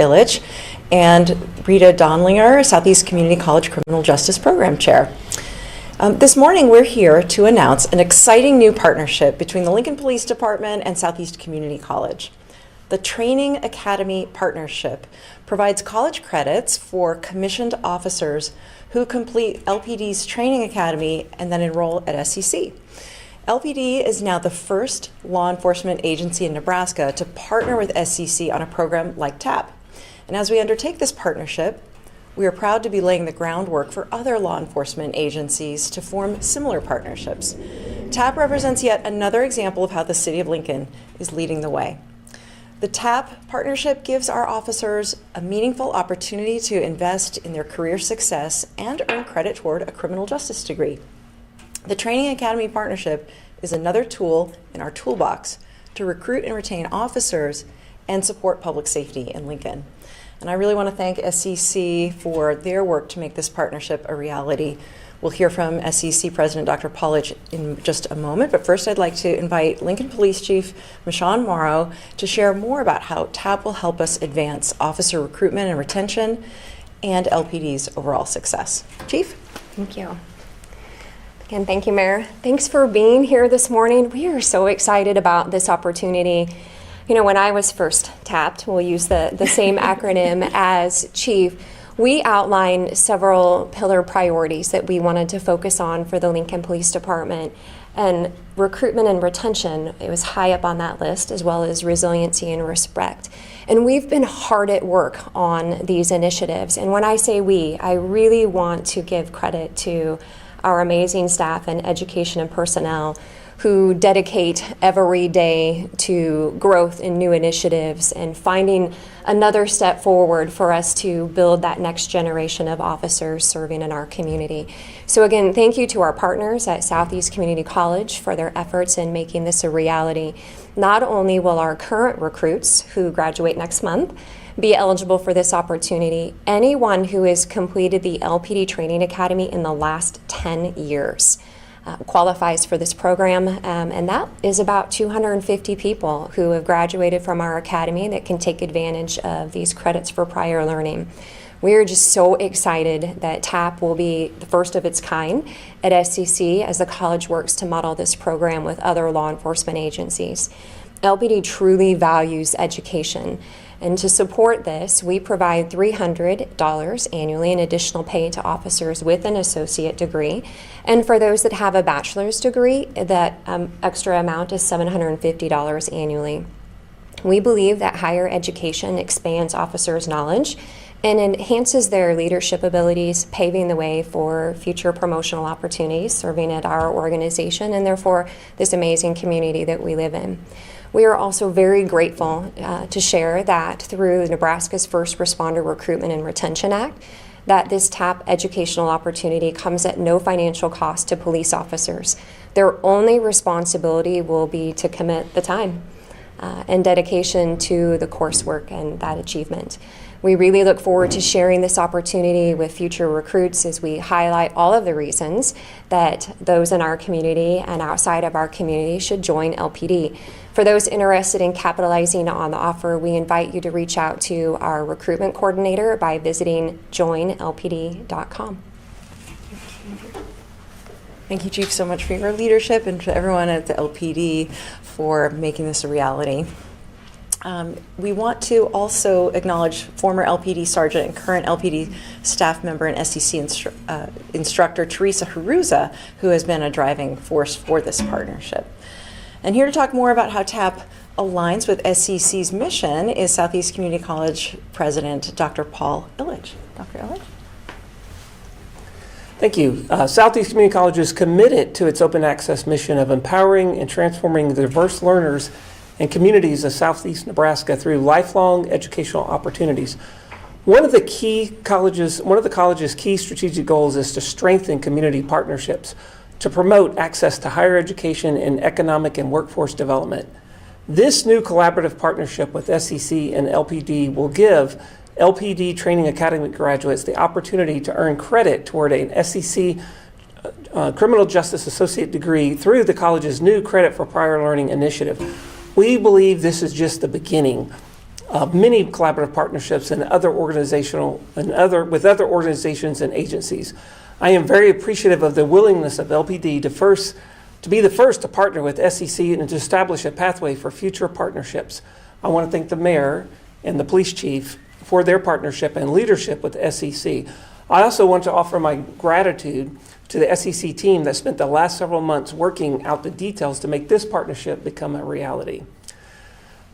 Illich, and Rita Donlinger, Southeast Community College Criminal Justice Program Chair. This morning we're here to announce an exciting new partnership between the Lincoln Police Department and Southeast Community College. The Training Academy Partnership provides college credits for commissioned officers who complete LPD's Training Academy and then enroll at SCC. LPD is now the first law enforcement agency in Nebraska to partner with SCC on a program like TAP. And as we undertake this partnership, we are proud to be laying the groundwork for other law enforcement agencies to form similar partnerships. TAP represents yet another example of how the City of Lincoln is leading the way. The TAP partnership gives our officers a meaningful opportunity to invest in their career success and earn credit toward a criminal justice degree. The Training Academy partnership is another tool in our toolbox to recruit and retain officers and support public safety in Lincoln. And I really want to thank SCC for their work to make this partnership a reality. We'll hear from SCC President Dr. Pollich in just a moment, but first I'd like to invite Lincoln Police Chief Michon Morrow to share more about how TAP will help us advance officer recruitment and retention and LPD's overall success. Chief? Thank you. Again, thank you, Mayor. Thanks for being here this morning. We are so excited about this opportunity. You know, when I was first tapped, we'll use the same acronym as Chief, we outlined several pillar priorities that we wanted to focus on for the Lincoln Police Department. And recruitment and retention, it was high up on that list, as well as resiliency and respect. And we've been hard at work on these initiatives. And when I say we, I really want to give credit to our amazing staff and education and personnel who dedicate every day to growth in new initiatives and finding another step forward for us to build that next generation of officers serving in our community. So again, thank you to our partners at Southeast Community College for their efforts in making this a reality. Not only will our current recruits who graduate next month be eligible for this opportunity, anyone who has completed the LPD Training Academy in the last 10 years qualifies for this program, and that is about 250 people who have graduated from our academy that can take advantage of these credits for prior learning. We are just so excited that TAP will be the first of its kind at SCC as the college works to model this program with other law enforcement agencies. LPD truly values education. And to support this, we provide $300 annually in additional pay to officers with an associate degree. And for those that have a bachelor's degree, that extra amount is $750 annually. We believe that higher education expands officers' knowledge and enhances their leadership abilities, paving the way for future promotional opportunities serving at our organization and therefore this amazing community that we live in. We are also very grateful to share that through Nebraska's First Responder Recruitment and Retention Act, that this TAP educational opportunity comes at no financial cost to police officers. Their only responsibility will be to commit the time and dedication to the coursework and that achievement. We really look forward to sharing this opportunity with future recruits as we highlight all of the reasons that those in our community and outside of our community should join LPD. For those interested in capitalizing on the offer, we invite you to reach out to our recruitment coordinator by visiting joinlpd.com. Thank you, Chief, so much for your leadership and to everyone at the LPD for making this a reality. We want to also acknowledge former LPD Sergeant and current LPD staff member and SCC instructor Teresa Haruza, who has been a driving force for this partnership. And here to talk more about how TAP aligns with SCC's mission is Southeast Community College President Dr. Paul Illich. Dr. Illich? Thank you. Southeast Community College is committed to its open access mission of empowering and transforming the diverse learners and communities of Southeast Nebraska through lifelong educational opportunities. One of the college's key strategic goals is to strengthen community partnerships to promote access to higher education and economic and workforce development. This new collaborative partnership with SCC and LPD will give LPD Training Academy graduates the opportunity to earn credit toward an SCC Criminal Justice Associate degree through the college's new Credit for Prior Learning initiative. We believe this is just the beginning many collaborative partnerships and with other organizations and agencies. I am very appreciative of the willingness of LPD to be the first to partner with SEC and to establish a pathway for future partnerships. I want to thank the mayor and the police chief for their partnership and leadership with SEC. I also want to offer my gratitude to the SEC team that spent the last several months working out the details to make this partnership become a reality.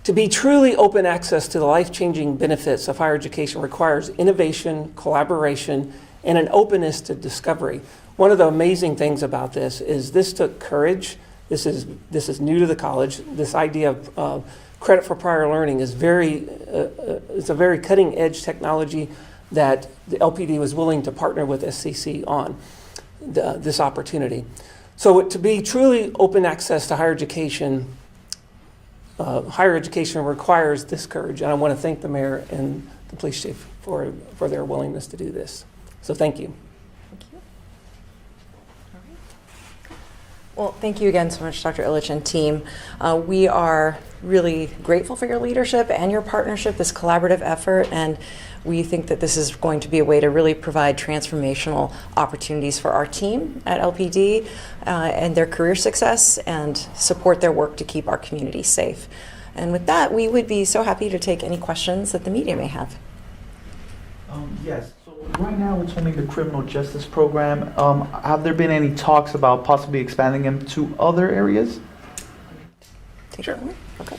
To be truly open access to the life-changing benefits of higher education requires innovation, collaboration, and an openness to discovery. One of the amazing things about this is this took courage. This is new to the college. This idea of credit for prior learning is it's a very cutting-edge technology that the LPD was willing to partner with SCC on this opportunity. So to be truly open access to higher education requires this courage, and I want to thank the mayor and the police chief for their willingness to do this. So thank you. Thank you. All right. Well, thank you again so much, Dr. Illich and team. We are really grateful for your leadership and your partnership, this collaborative effort, and we think that this is going to be a way to really provide transformational opportunities for our team at LPD and their career success and support their work to keep our community safe. And with that, we would be so happy to take any questions that the media may have. Yes. So right now it's only the criminal justice program. Have there been any talks about possibly expanding them to other areas? Sure. Okay.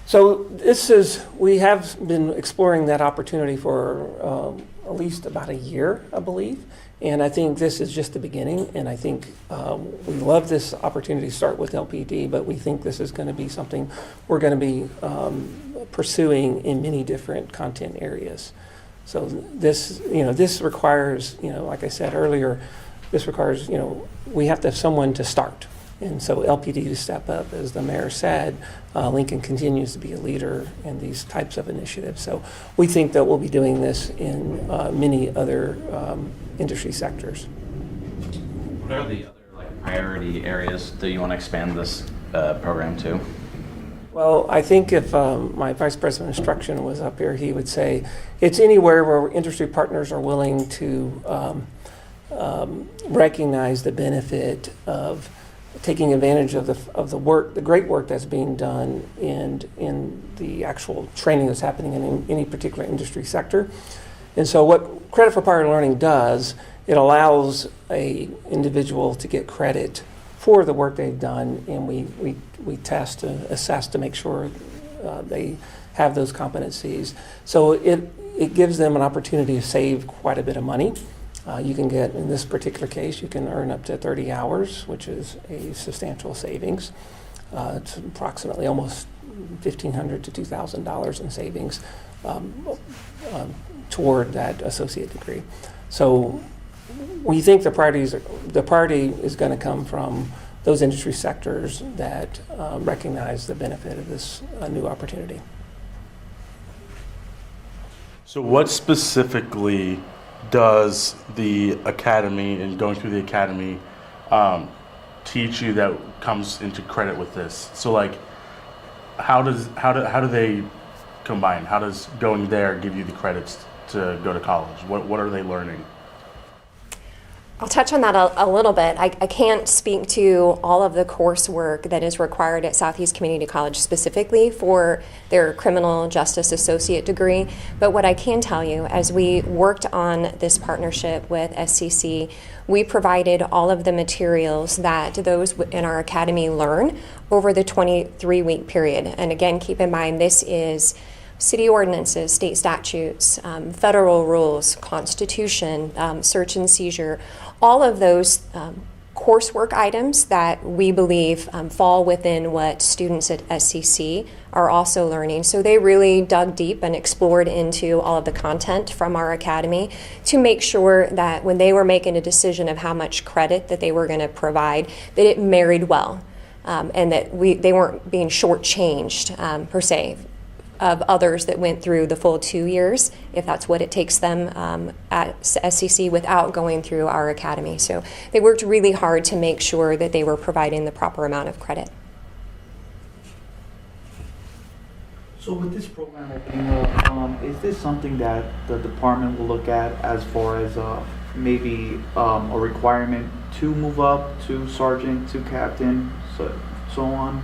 So we have been exploring that opportunity for at least about a year, I believe. And I think this is just the beginning. And I think we love this opportunity to start with LPD, but we think this is going to be something we're going to be pursuing in many different content areas. So this requires, like I said earlier, this requires, we have to have someone to start. And so LPD to step up, as the mayor said, Lincoln continues to be a leader in these types of initiatives. So we think that we'll be doing this in many other industry sectors. What are the other priority areas that you want to expand this program to? Well, I think if my vice president of instruction was up here, he would say it's anywhere where industry partners are willing to recognize the benefit of taking advantage of the work, the great work that's being done in the actual training that's happening in any particular industry sector. And so what Credit for Prior Learning does, it allows a individual to get credit for the work they've done, and we test and assess to make sure they have those competencies. So it gives them an opportunity to save quite a bit of money. You can get, in this particular case, you can earn up to 30 hours, which is a substantial savings. It's approximately almost $1,500 to $2,000 in savings toward that associate degree. So we think the priority is going to come from those industry sectors that recognize the benefit of this new opportunity. So what specifically does the academy and going through the academy teach you that comes into credit with this? So how do they combine? How does going there give you the credits to go to college? What are they learning? I'll touch on that a little bit. I can't speak to all of the coursework that is required at Southeast Community College specifically for their criminal justice associate degree, but what I can tell you, as we worked on this partnership with SCC, we provided all of the materials that those in our academy learn over the 23-week period. And again, keep in mind, this is city ordinances, state statutes, federal rules, constitution, search and seizure, all of those coursework items that we believe fall within what students at SCC are also learning. So they really dug deep and explored into all of the content from our academy to make sure that when they were making a decision of how much credit that they were going to provide, that it married well, and that they weren't being shortchanged per se of others that went through the full 2 years, if that's what it takes them at SCC without going through our academy. So they worked really hard to make sure that they were providing the proper amount of credit. So with this program opening up, is this something that the department will look at as far as maybe a requirement to move up to sergeant, to captain, so on?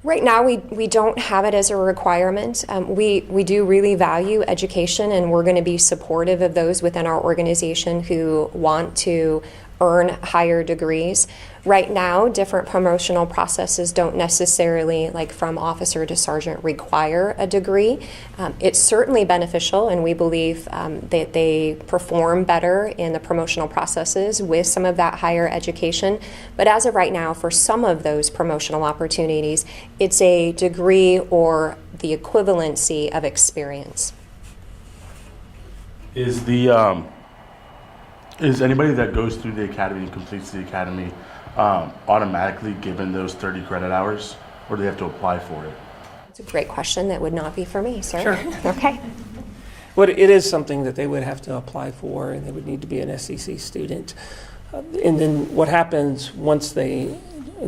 Right now, we don't have it as a requirement. We do really value education, and we're going to be supportive of those within our organization who want to earn higher degrees. Right now, different promotional processes don't necessarily, like from officer to sergeant, require a degree. It's certainly beneficial, and we believe that they perform better in the promotional processes with some of that higher education. But as of right now, for some of those promotional opportunities, it's a degree or the equivalency of experience. Is anybody that goes through the academy and completes the academy automatically given those 30 credit hours, or do they have to apply for it? It's a great question that would not be for me, sir. Sure. Okay. But it is something that they would have to apply for, and they would need to be an SEC student. And then what happens once they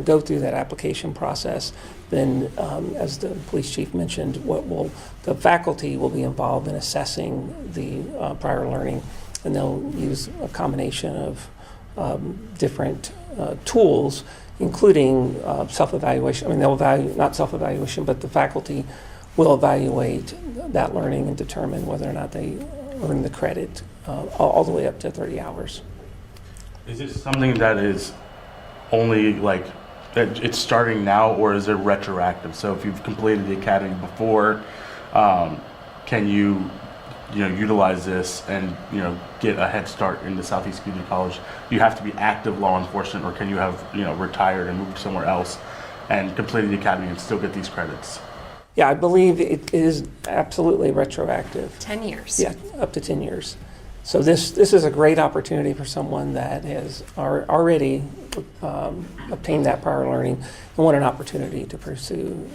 go through that application process, then as the police chief mentioned, the faculty will be involved in assessing the prior learning, and they'll use a combination of different tools, including self-evaluation. I mean, they'll evaluate, not self-evaluation, but the faculty will evaluate that learning and determine whether or not they earn the credit all the way up to 30 hours. Is it something that is only like, that it's starting now, or is it retroactive? So if you've completed the academy before, can you utilize this and, get a head start into Southeast Community College? You have to be active law enforcement, or can you have, retired and moved somewhere else and completed the academy and still get these credits? Yeah, I believe it is absolutely retroactive. 10 years. Yeah, up to 10 years. So this is a great opportunity for someone that has already obtained that prior learning and want an opportunity to pursue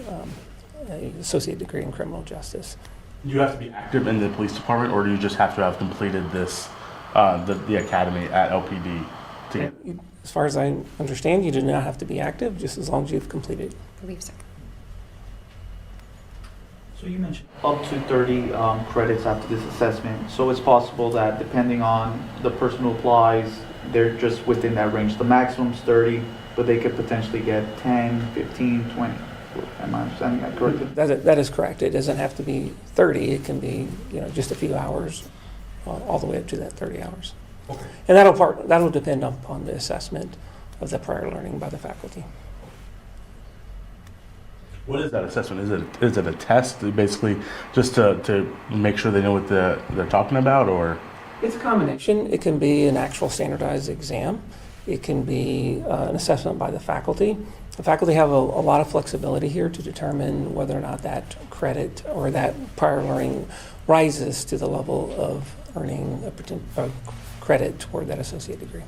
an associate degree in criminal justice. Do you have to be active in the police department, or do you just have to have completed this, the academy at LPD? As far as I understand, you do not have to be active, just as long as you've completed. I believe so. So you mentioned up to 30 credits after this assessment. So it's possible that depending on the person who applies, they're just within that range. The maximum is 30, but they could potentially get 10, 15, 20. Am I understanding that correctly? That is correct. It doesn't have to be 30. It can be, just a few hours, all the way up to that 30 hours. Okay. And that'll depend upon the assessment of the prior learning by the faculty. What is that assessment? Is it a test, basically, just to make sure they know what they're talking about, or? It's a combination. It can be an actual standardized exam. It can be an assessment by the faculty. The faculty have a lot of flexibility here to determine whether or not that credit or that prior learning rises to the level of earning a credit toward that associate degree.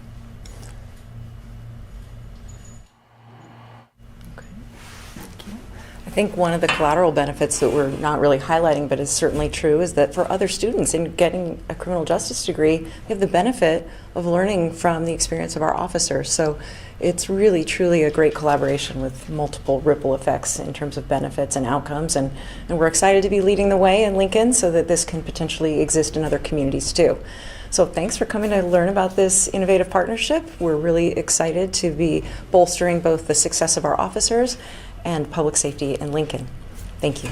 I think one of the collateral benefits that we're not really highlighting, but is certainly true, is that for other students in getting a criminal justice degree, we have the benefit of learning from the experience of our officers. So it's really, truly a great collaboration with multiple ripple effects in terms of benefits and outcomes. And we're excited to be leading the way in Lincoln so that this can potentially exist in other communities too. So thanks for coming to learn about this innovative partnership. We're really excited to be bolstering both the success of our officers and public safety in Lincoln. Thank you.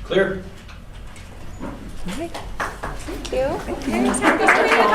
Clear. Thank you. Thank you.